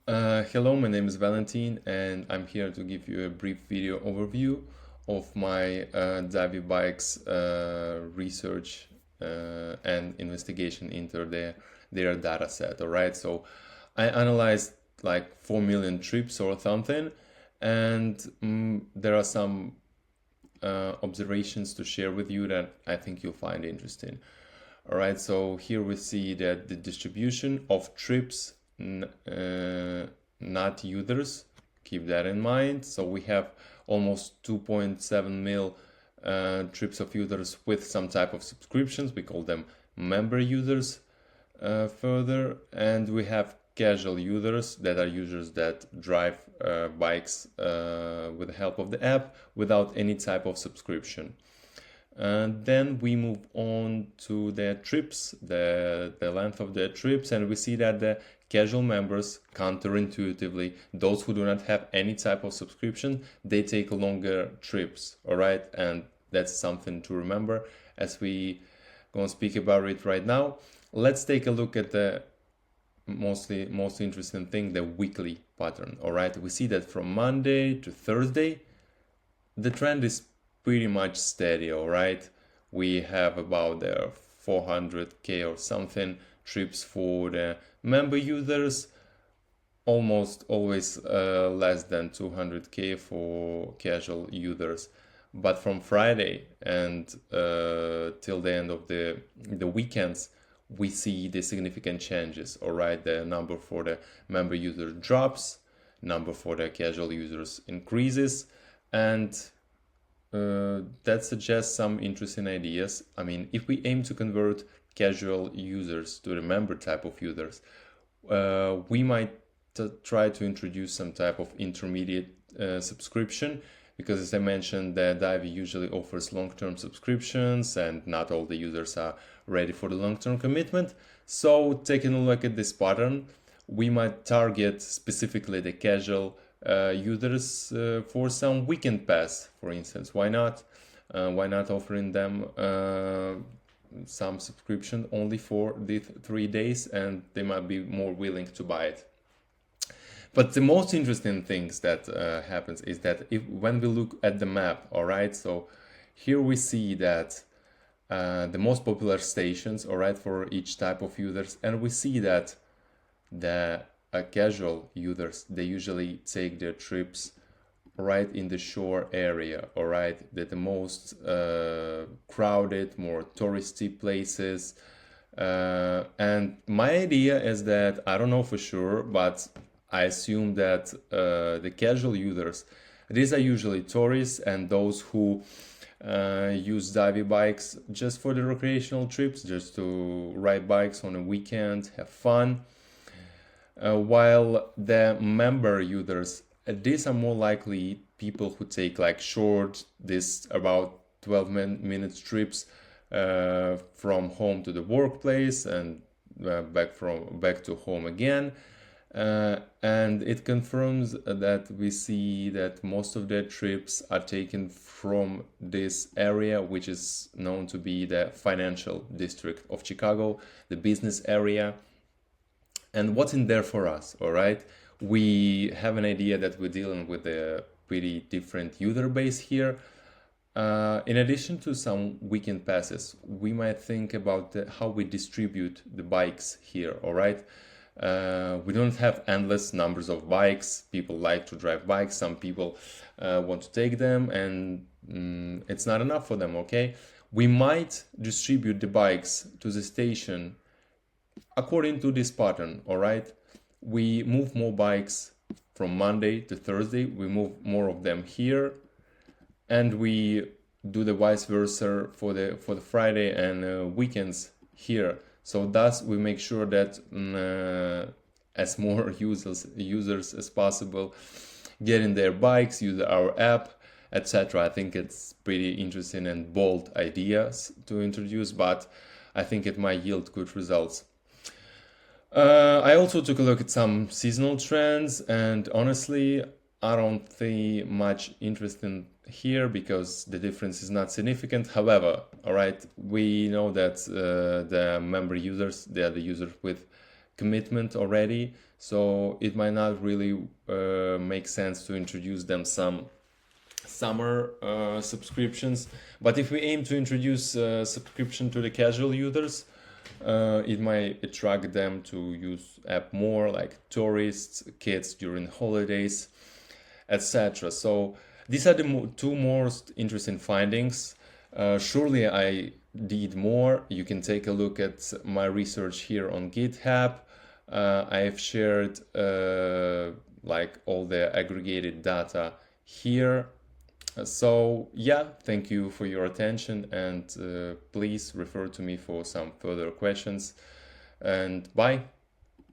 Hello, my name is Valentin, and I'm here to give you a brief video overview of my Divey bikes research and investigation into their data set. All right, so I analyzed like 4 million trips or something, and there are some observations to share with you that I think you'll find interesting. All right, so here we see that the distribution of trips, not users, keep that in mind. So we have almost 2.7 mil trips of users with some type of subscriptions. We call them member users further. And we have casual users that are users that drive bikes with the help of the app without any type of subscription. And then we move on to their trips, the length of their trips, and we see that the casual members, counterintuitively, those who do not have any type of subscription, they take longer trips, all right? And that's something to remember as we gonna speak about it right now. Let's take a look at the most interesting thing, the weekly pattern, all right? We see that from Monday to Thursday, the trend is pretty much steady, all right? We have about 400k or something trips for the member users, almost always less than 200k for casual users. But from Friday and till the end of the weekends, we see the significant changes, all right? The number for the member users drops, number for the casual users increases, and that suggests some interesting ideas. I mean, if we aim to convert casual users to the member type of users, we might try to introduce some type of intermediate subscription, because as I mentioned, the Divey usually offers long-term subscriptions and not all the users are ready for the long-term commitment. So taking a look at this pattern, we might target specifically the casual users for some weekend pass, for instance. Why not? Why not offering them some subscription only for the 3 days, and they might be more willing to buy it. But the most interesting things that happens is that when we look at the map, all right, so here we see that the most popular stations, all right, for each type of users, and we see that the casual users, they usually take their trips right in the shore area, all right, the most crowded, more touristy places. And my idea is that, I don't know for sure, but I assume that the casual users, these are usually tourists and those who use Divey bikes just for the recreational trips, just to ride bikes on a weekend, have fun. While the member users, these are more likely people who take like short, this about 12 minutes trips from home to the workplace and back to home again. And it confirms that we see that most of their trips are taken from this area, which is known to be the financial district of Chicago, the business area. And what's in there for us, all right? We have an idea that we're dealing with a pretty different user base here. In addition to some weekend passes, we might think about how we distribute the bikes here, all right? We don't have endless numbers of bikes. People like to drive bikes. Some people want to take them, and it's not enough for them, okay? We might distribute the bikes to the station according to this pattern, all right? We move more bikes from Monday to Thursday. We move more of them here, and we do the vice versa for the Friday and weekends here. So thus we make sure that as more users as possible get in their bikes, use our app, etc. I think it's pretty interesting and bold ideas to introduce, but I think it might yield good results. I also took a look at some seasonal trends, and honestly, I don't see much interest in here because the difference is not significant. However, all right, we know that the member users, they are the users with commitment already. so it might not really make sense to introduce them some summer subscriptions. But if we aim to introduce subscription to the casual users, it might attract them to use app more, like tourists, kids during holidays, etc. So these are the two most interesting findings. Surely I did more. You can take a look at my research here on GitHub. I have shared like all the aggregated data here. So yeah, thank you for your attention, and please refer to me for some further questions, and bye.